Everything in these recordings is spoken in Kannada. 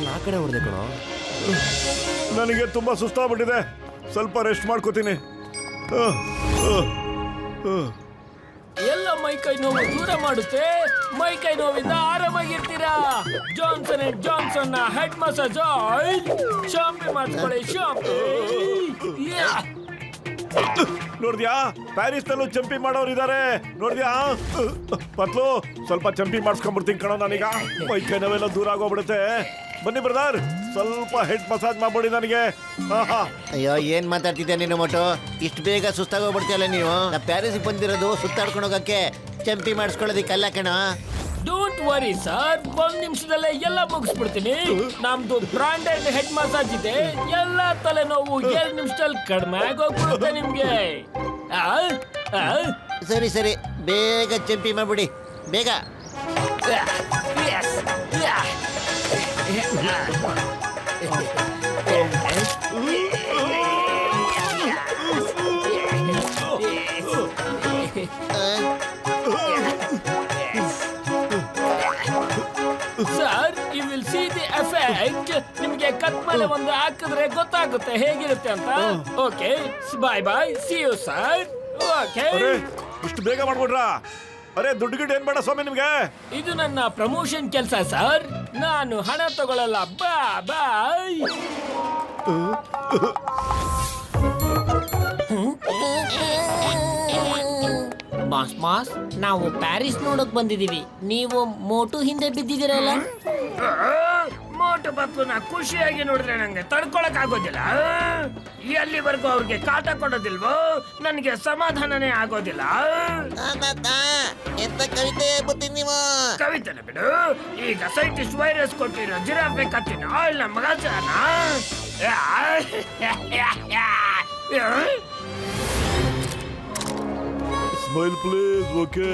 ಆ ಕಡೆ ಹೊಡೆದೆ ಕಣೋ. ನನಗೆ ತುಂಬಾ ಸುಸ್ತಾಗ್ಬಿಟ್ಟಿದೆ, ಸ್ವಲ್ಪ ರೆಸ್ಟ್ ಮಾಡ್ಕೋತೀನಿ. ಎಲ್ಲ ಮೈಕೈ ನೋವು ದೂರ ಮಾಡುತ್ತೆ. ಮೈಕೈ ನೋವಿಂದ ಆರಾಮಾಗಿರ್ತೀರಾ. ಜಾನ್ಸನ್ ಅಂಡ್ ಜಾನ್ಸನ್ ನ ಹೆಡ್ ಮಸಾಜ್ ಆಯಿಲ್ ಶಾಂಪು ಮಾಡಿಸ್ಕೊಳ್ಳಿ. ಶಾಂಪು ನೋಡಿದ್ಯಾ, ಪ್ಯಾರಿಸ್ ನಲ್ಲೂ ಚಂಪಿ ಮಾಡೋರು ಇದಾರೆ ನೋಡಿದ್ಯಾ. ಪತ್ಲು ಸ್ವಲ್ಪ ಚಂಪಿ ಮಾಡಿಸ್ಕೊಂಡ್ಬಿಡ್ತೀನಿ ಕಣೋ. ನಾನೀಗ ಮೈ ಕೈ ನೋವೆಲ್ಲ ದೂರ ಆಗೋಗ್ಬಿಡುತ್ತೆ. ಬನ್ನಿ ಬ್ರದರ್, ಸ್ವಲ್ಪ ಹೆಡ್ ಮಸಾಜ್ ಮಾಡ್ಬಿಡಿ ನನಗೆ. ಅಯ್ಯೋ, ಏನ್ ಮಾತಾಡ್ತಿದ್ದೆ ನೀನು ಮೋಟು? ಇಷ್ಟು ಬೇಗ ಸುಸ್ತಾಗೋಗ್ಬಿಡ್ತೀಯಲ್ಲ ನೀವು. ನಾ ಪ್ಯಾರಿಸ್ಗೆ ಬಂದಿರೋದು ಸುತ್ತಾಡ್ಕೊಂಡು ಹೋಗಕ್ಕೆ, ಚಂಪಿ ಮಾಡಿಸ್ಕೊಳ್ಳೋದಿಕ್ಕಲ್ಲ ಕಣ. ಡೋಂಟ್ ವರಿ ಸರ್, 1 ನಿಮಿಷದಲ್ಲೇ ಎಲ್ಲ ಮುಗಿಸ್ಬಿಡ್ತೀನಿ. ನಮ್ದು ಬ್ರಾಂಡೆಡ್ ಹೆಡ್ ಮಸಾಜ್ ಇದೆ. ಎಲ್ಲ ತಲೆನೋವು 2 ನಿಮಿಷದಲ್ಲಿ ಕಡಿಮೆ ಆಗೋಗ್ಬಿಡುತ್ತೆ ನಿಮ್ಗೆ. ಸರಿ ಸರಿ, ಬೇಗ ಚಂಪಿ ಮಾಡ್ಬಿಡಿ, ಬೇಗ. Sir, you will see the effect. ನಿಮಗೆ ಕತ್ ಮೇಲೆ ಒಂದು ಹಾಕಿದ್ರೆ ಗೊತ್ತಾಗುತ್ತೆ ಹೇಗಿರುತ್ತೆ ಅಂತ. Okay, bye bye, see you sir. Okay. ಇಷ್ಟು ಬೇಗ ಮಾಡ್ಬಿಡ್ರಾ? ಅರೆ, ದುಡ್ಡು ಗಿಡ್ಡು ಏನ್ ಬೇಡ ಸ್ವಾಮಿ ನಿಮ್ಗೆ. ಇದು ನನ್ನ ಪ್ರಮೋಷನ್ ಕೆಲಸ ಸರ್, ನಾನು ಹಣ ತಗೊಳ್ಳಲ್ಲ. ಬಾಯ್. ಬಾಸ್, ನಾವು ಪ್ಯಾರಿಸ್ ನೋಡಕ್ ಬಂದಿದೀವಿ. ನೀವು ಮೋಟು ಹಿಂದೆ ಬಿದ್ದಿದ್ದೀರಲ್ಲ. ಮೋಟು ಪತ್ಲುನ ಖುಷಿಯಾಗಿ ನೋಡಿದ್ರೆ ನಂಗೆ ತಡ್ಕೊಳಕ್ ಆಗೋದಿಲ್ಲ. ಎಲ್ಲಿವರೆಗೂ ಅವ್ರಿಗೆ ಕಾಟ ಕೊಡೋದಿಲ್ವೋ ನನಗೆ ಸಮಾಧಾನನೇ ಆಗೋದಿಲ್ಲ. ಎಂತ ಕವಿತೆ ಬುದ್ಧಿ ನೀವು? ಕವಿತೆನ ಬಿಡು. ಈಗ ಸೈಂಟಿಸ್ಟ್ ವೈರಸ್ ಕೊಟ್ಟಿರೋ ಜಿರಾಫೆ ಕತ್ತಿನ ಆಯಿಲ್ ನ ಮಗಜಾನ. Smile please. Okay,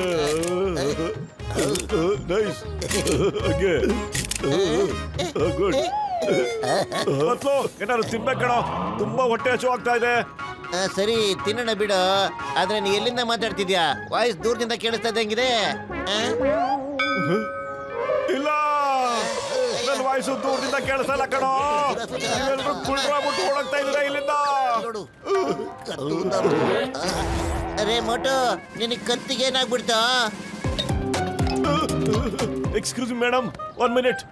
nice. Okay, good. ಪತ್ಲು, ಏನಾದ್ರು ತಿನ್ಬೇಕು ಕಣೋ, ತುಂಬಾ ಹೊಟ್ಟೆ ಹಸಿವು ಆಗ್ತಾ ಇದೆ. ಸರಿ, ತಿನ್ನೋಣ ಬಿಡು. ಆದ್ರೆ ನೀ ಎಲ್ಲಿಂದ ಮಾತಾಡ್ತಿದ್ಯಾ? ವಾಯ್ಸ್ ದೂರದಿಂದ ಕೇಳಿಸ್ತಾ ಇದ್ದಂಗಿದೆ. ಇಲ್ಲ, ನನ್ನ ವಾಯ್ಸು ದೂರದಿಂದ ಕೇಳಿಸಲ್ಲ ಕಣೋ. ನೀವೆಲ್ಲರೂ ಕುಳ್ರಾಬಿಟ್ಟು ಓಡಾಗ್ತಾ ಇದ್ದೀರಾ ಇಲ್ಲಿಂದ. ಅರೆ ಮೋಟು, ನಿನಗೆ ಕತ್ತಿಗೆ ಏನಾಗ್ಬಿಡ್ತಾ? Excuse me madam, 1 minute.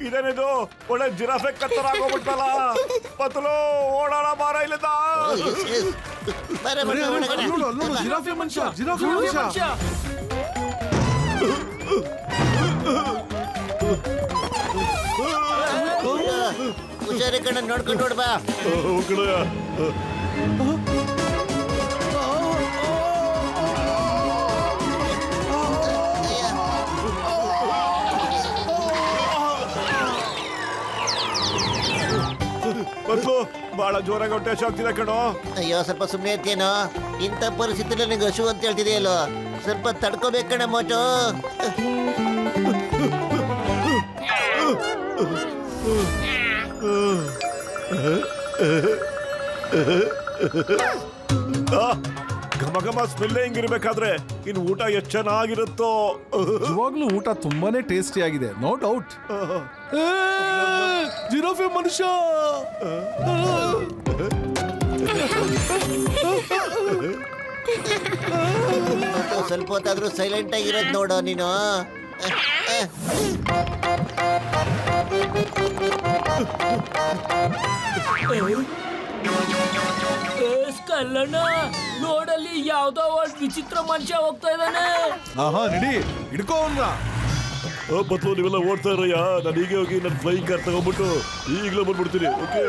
ಇದೇನಿದು? ಒಳ್ಳೆ ಜಿರಾಫೆ ಕತ್ತರ ಆಗೋಗ್ಬಿಡ್ತಲ್ಲ. ಪತ್ಲು, ಓಡಾಡ ಬಾರ ಇಲ್ಲಿಂದ. ಜಿರಾಫೆ ಮನುಷ್ಯ. ಹುಷಾರಿ ಕಣ, ನೋಡ್ಕೊಂಡು ನೋಡ್ಬಾ. ಪತ್ಲು, ಬಹಳ ಜೋರಾಗಿ ಹೊಟ್ಟೆ ಹಸಿವು ಆಗ್ತಿದೆ ಕಣೋ. ಅಯ್ಯೋ, ಸ್ವಲ್ಪ ಸುಮ್ಮನೆ ಇರ್ತೀನೋ. ಇಂಥ ಪರಿಸ್ಥಿತಿಯಲ್ಲಿ ನನಗೆ ಹಸು ಅಂತ ಹೇಳ್ತಿದೆಯಲ್ಲೋ, ಸ್ವಲ್ಪ ತಡ್ಕೋಬೇಕಣ್ಣ ಮೋಟು. ಘಮ ಘಮ ಸ್ಮೆಲ್ ಹಿಂಗಿರ್ಬೇಕಾದ್ರೆ ಇನ್ನು ಊಟ ಎಷ್ಟು ಚೆನ್ನಾಗಿರುತ್ತೋ. ಇವಾಗ್ಲೂ ಊಟ ತುಂಬಾನೇ ಟೇಸ್ಟಿ ಆಗಿದೆ, ನೋ ಡೌಟ್. ಜಿರಾಫೆ ಮನುಷ್ಯ. ಸ್ವಲ್ಪ ಹೊತ್ತಾದ್ರೂ ಸೈಲೆಂಟ್ ಆಗಿರೋದು ನೋಡೋ ನೀನು. ಕಲ್ಲಣ್ಣ, ನೋಡಲ್ಲಿ ಯಾವ್ದೋ ಒಂದು ವಿಚಿತ್ರ ಮನುಷ್ಯ ಹೋಗ್ತಾ ಇದ್ದಾನೆ. ನಡಿ, ಹಿಡ್ಕೋ ಅವ್ನ. ಪತ್ಲು, ನೀವೆಲ್ಲ ಓಡ್ತಾ ಇರಯ್ಯ. ನಾನು ಹೀಗೆ ಹೋಗಿ ನನ್ನ ಫ್ಲೈಯಿಂಗ್ ಕಾರ್ ತಗೊಂಡ್ಬಿಟ್ಟು ಈಗಲೇ ಬಂದ್ಬಿಡ್ತೀನಿ. ಓಕೆ,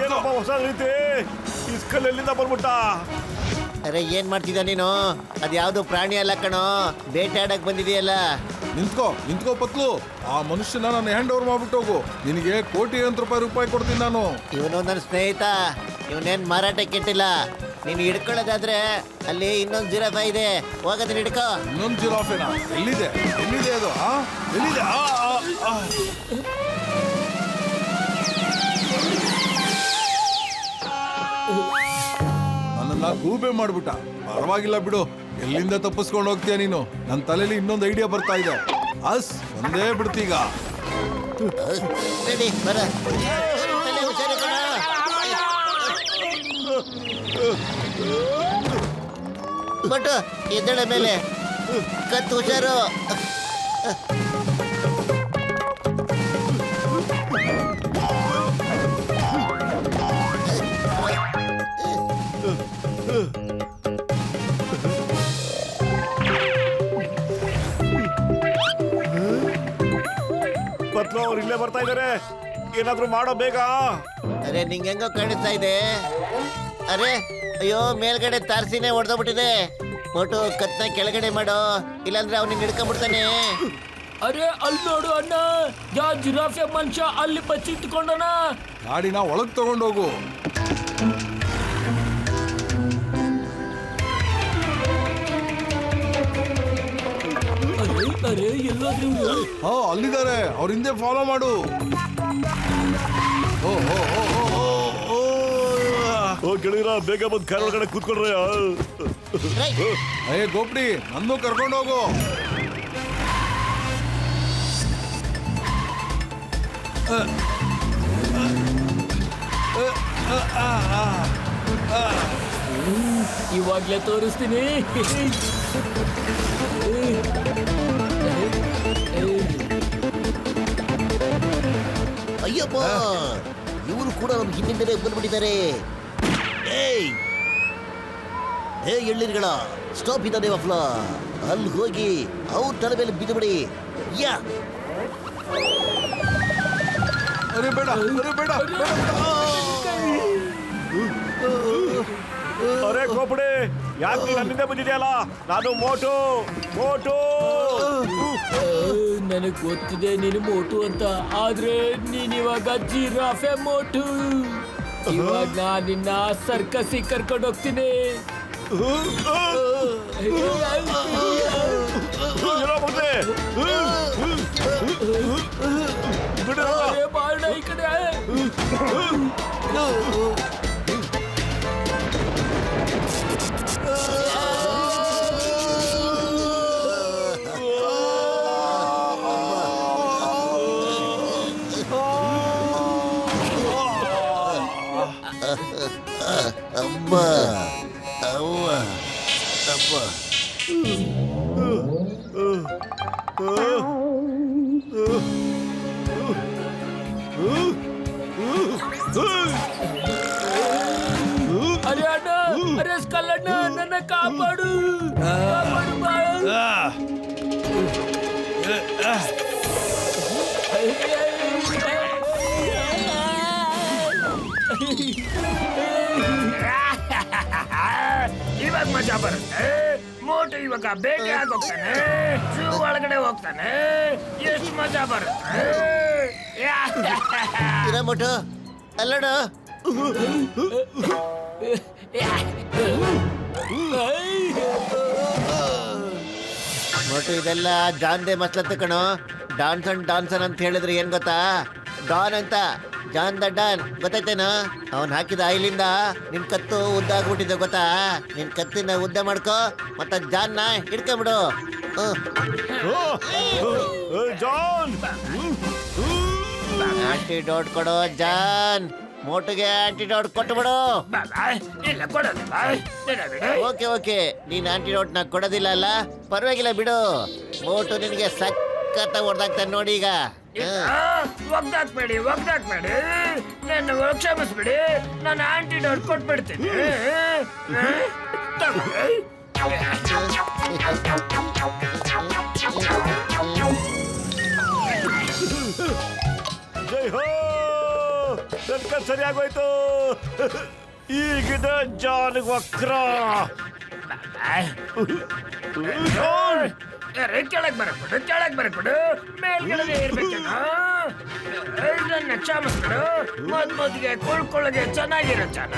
ಏನಪ್ಪ ಹೊಸ ರೀತಿ? ಇಸ್ಕಲ್ ಎಲ್ಲಿಂದ ಬಂದ್ಬಿಟ್ಟ? ಅರೆ, ಏನ್ ಮಾಡ್ತಿದ್ದ ನೀನು? ಅದ್ಯಾವ್ದು ಪ್ರಾಣಿ ಅಲ್ಲ ಕಣೋ, ಬೇಟೆಯಾಡಕ್ ಬಂದಿದೆಯಲ್ಲ. ನಿಂತ್ಕೋ ಪತ್ಲು. ಆ ಮನುಷ್ಯನ ನಾನು ಹ್ಯಾಂಡ್ ಓವರ್ ಮಾಡ್ಬಿಟ್ಟು ಹೋಗು. ನಿನಗೆ ಕೋಟಿ ರೂಪಾಯಿ ಕೊಡ್ತೀನಿ ನಾನು. ಇವನು ನನ್ನ ಸ್ನೇಹಿತ, ಇವನೇನ್ ಮಾರಾಟಕ್ಕೆ ಕೆಟ್ಟಿಲ್ಲ. ನೀನು ಹಿಡ್ಕೊಳ್ಳೋದಾದ್ರೆ ಅಲ್ಲಿ ಇನ್ನೊಂದು ಜಿರಾಫೆ ಇದೆ, ಹೋಗೋದನ್ನ ಹಿಡ್ಕೋ. ಇನ್ನೊಂದು ಜಿರಾಫೆನಾ? ಎಲ್ಲಿದೆ ಎಲ್ಲಿದೆ ಅದು? ಎಲ್ಲಿದೆ? ನನ್ನನ್ನ ಗೂಬೆ ಮಾಡ್ಬಿಟ್ಟ. ಪರವಾಗಿಲ್ಲ ಬಿಡು, ಎಲ್ಲಿಂದ ತಪ್ಪಿಸ್ಕೊಂಡು ಹೋಗ್ತೀಯ ನೀನು? ನನ್ನ ತಲೆಯಲ್ಲಿ ಇನ್ನೊಂದು ಐಡಿಯಾ ಬರ್ತಾ ಇದೆ. ಒಂದೇ ಬಿಡ್ತೀಗ. ರೆಡಿ ಬರ. ತಲೆ ಹುಷಾರು ಕಣ. ಬಟ್ಟು ಎದ್ದಳ ಮೇಲೆ ಕತ್ತು ಹುಷಾರು. ಪತ್ಲು ಅವ್ರು ಇಲ್ಲೇ ಬರ್ತಾ ಇದಾರೆ, ಏನಾದ್ರೂ ಮಾಡೋ ಬೇಗ. ಅರೆ ನಿಂಗೆ ಹೆಂಗೋ ಕಾಣಿಸ್ತಾ ಇದೆ. ಅರೆ ಅಯ್ಯೋ, ಮೇಲ್ಗಡೆ ತಾರ್ಸಿನೇ ಹೊಡೆದೋಗ್ಬಿಟ್ಟಿದೆ. ಮೋಟು ಕತ್ನ ಕೆಳಗಡೆ ಮಾಡೋ, ಇಲ್ಲಾಂದ್ರೆ ಅವ್ನಿಗೆ ಹಿಡ್ಕೊಂಡ್ಬಿಡ್ತಾನೆ. ಅರೆ ಅಲ್ಲಿ ನೋಡು ಅಣ್ಣ, ಯಾ ಜಿರಾಫೆ ಮನುಷ್ಯ ಅಲ್ಲಿ ಬಚ್ಚಿಟ್ಕೊಂಡನ. ಗಾಡಿನ ಒಳಗ್ ತಗೊಂಡೋಗು. ಅರೆ ಎಲ್ಲಾದ್ರೂ ಅಲ್ಲಿದ್ದಾರೆ, ಅವ್ರ ಹಿಂದೆ ಫಾಲೋ ಮಾಡು. ಓ ಗೆಳೆಯರ, ಬೇಗ ಬಂದು ಕಾರ್ ಒಳಗಡೆ ಕೂತ್ಕೊಳ್ರಿ. ಗೋಪ್ಡಿ, ನನ್ನೂ ಕರ್ಕೊಂಡೋಗು. ಇವಾಗ್ಲೇ ತೋರಿಸ್ತೀನಿ. ಅಯ್ಯಪ್ಪ, ಇವರು ಕೂಡ ನಮ್ಮ ಹಿಂದಿಂದಲೇ ಬಂದ್ಬಿಟ್ಟಿದ್ದಾರೆ. ಏಯ್ ಎಳ್ಳಿರ್ಗಳ ಸ್ಟಾಪ್ ಇದ್ದಾನೆ ವಫ್ಲ, ಅಲ್ಲಿ ಹೋಗಿ ಅವ್ರ ತಲೆ ಮೇಲೆ ಬಿದ್ದು ಬಿಡಿ. ಯಾ ಅರೆ ಬೇಡ, ಅರೆ ಬೇಡ. ಅರೆ ಗೋಪಡೆ, ಯಾಕೆ ನೀನ್ ನನ್ನಿಂದ ಬಂದಿದ್ಯಲ್ಲ? ನಾನು ಮೋಟು ಮೋಟು. ನನಗ್ ಗೊತ್ತಿದೆ ನೀನು ಮೋಟು ಅಂತ, ಆದ್ರೆ ನೀನ್ ಇವಾಗ ಜಿರಾಫೆ ಮೋಟು. ಇವಾಗ ನಾನು ನಿನ್ನ ಸರ್ಕಸ್ಸಿಗೆ ಕರ್ಕೊಂಡು ಹೋಗ್ತೀನಿ. ಬಾಳ ಈ ಕಡೆ. ಅಮ್ಮ ಅವ್ವ ಅಪ್ಪ. ಅರೆ ಅಣ್ಣ, ಅರೆ ಸ್ಕಲ್ಲಣ್ಣ, ನನ್ನ ಕಾಪಾಡು, ಕಾಪಾಡು ಬಾ. ಇವಾಗ ಮಜಾ ಬರುತ್ತೆ. ಮೋಟು ಇವಾಗ ಬೇಟೆ ಆಗೋಗ್ತಾನೆ, ಝೂ ಒಳಗಡೆ ಹೋಗ್ತಾನೆ. ಎಷ್ಟು ಮಜಾ ಬರುತ್ತೆ. ಇರ ಮೋಟು ಅಲ್ಲಡ. ಮೋಟು ಇದೆಲ್ಲ ಜಾನ್ದೆ ಮಸ್ಲತ್ತು ಕಣೋ. ಡಾನ್ಸನ್ ಡಾನ್ಸನ್ ಅಂತ ಹೇಳಿದ್ರೆ ಏನ್ ಗೊತ್ತಾ? ಡಾನ್ ಅಂತ, ಜಾನ್ ದ ಡಾನ್, ಗೊತ್ತಾಯ್ತೇನೋ? ಅವನ್ ಹಾಕಿದ ಆಯಿಲಿಂದ ನಿನ್ ಕತ್ತು ಉದ್ದ ಆಗ್ಬಿಟ್ಟಿದೆ ಗೊತ್ತಾ? ನಿನ್ ಕತ್ತಿನ ಉದ್ದ ಮಾಡ್ಕೋ, ಮತ್ತೆ ಜಾನ್ನ ಹಿಡ್ಕೊಂಬಿಡು. ಜಾನ್, ಆಂಟಿಡೋಟ್ ಕೊಡು ಜಾನ್. ಮೋಟುಗೆ ಆಂಟಿಡೋಟ್ ಕೊಟ್ಟುಬಿಡು. ಇಲ್ಲ ಕೊಡೋದಿಲ್ಲ. ಓಕೆ ಓಕೆ, ನೀನ್ ಆಂಟಿಡೋಟ್ ನ ಕೊಡೋದಿಲ್ಲ ಅಲ್ಲ, ಪರವಾಗಿಲ್ಲ ಬಿಡು. ಮೋಟು ನಿನಗೆ ಸಖತ್ತ ಹೊಡೆದಾಗ್ತಾನೆ ನೋಡಿ ಈಗ. ಒಗ್ದಾಕ್ಬೇಡಿ, ಒಗ್ದಾಕ್ಬೇಡಿ, ನನ್ನ ಕ್ಷಮಿಸ್ಬಿಡಿ. ನಾನು ಆಂಟಿಡೋಟ್ ಕೊಟ್ಬಿಡ್ತೀನಿ. ಜೈ ಹೋ, ನನ್ ಕತ್ ಸರಿಯಾಗೋಯ್ತು. ಈಗಿದ ಜಾನ್ ವಕ್ರ. ಕೆಳಗ್ ಬರಕ್ಬಿಡು, ಕೆಳಗ್ ಬರಕ್ಬಿಡು, ಮೇಲ್ಗಡೆ ಇರ್ಬೇಕೇನೋ. ನನ್ನ ಕ್ಷಮಿಸ್ಬಿಡು. ಮೊದ್ಗೆ ಕುಳ್ಕೊಳ್ಳೋಗೆ ಚೆನ್ನಾಗಿರೋ ಜಾನ.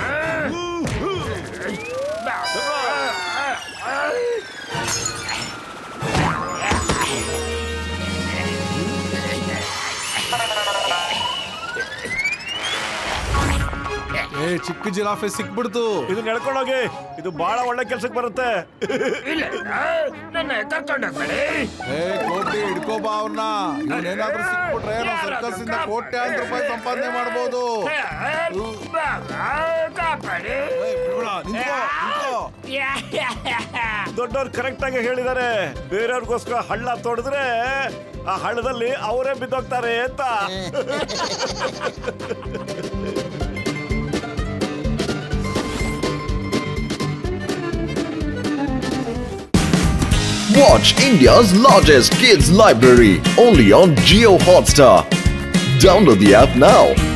ಏ ಚಿಕ್ಕ ಜಿರಾಫೆ ಸಿಕ್ಬಿಡ್ತು. ಇದನ್ನ ಎಳ್ಕೊಂಡೋಗಿ, ಇದು ಬಹಳ ಒಳ್ಳೆ ಕೆಲ್ಸಕ್ಕೆ ಬರುತ್ತೆ. ಇಲ್ಲ ನನ್ನ ಕರ್ಕೊಂಡೋಗ್ಬೇಡಿ. ಏ ಕೋಟಿ ಹಿಡ್ಕೋ ಬಾ ಅವ್ರನ್ನ. ಇವನೇನಾದ್ರೂ ಸಿಕ್ಬಿಟ್ರೆ ನಾವು ಸರ್ಕಸ್ ಇಂದ ಕೋಟ್ಯಾಂತರ ರೂಪಾಯಿ ಸಂಪಾದನೆ ಮಾಡ್ಬೋದು. ಕಾಪಾಡಿ. ಏ, ಬಿಡ್ಬೇಡ, ನಿಂತ್ಕೋ, ನಿಂತ್ಕೋ. ದೊಡ್ಡವ್ರು ಕರೆಕ್ಟ್ ಆಗಿ ಹೇಳಿದ್ದಾರೆ, ಬೇರೆಯವ್ರಿಗೋಸ್ಕರ ಹಳ್ಳ ತೋಡಿದ್ರೆ ಆ ಹಳ್ಳದಲ್ಲಿ ಅವರೇ ಬಿದ್ದೋಗ್ತಾರೆ ಅಂತ. Watch India's largest kids library only on Jio Hotstar. Download the app now.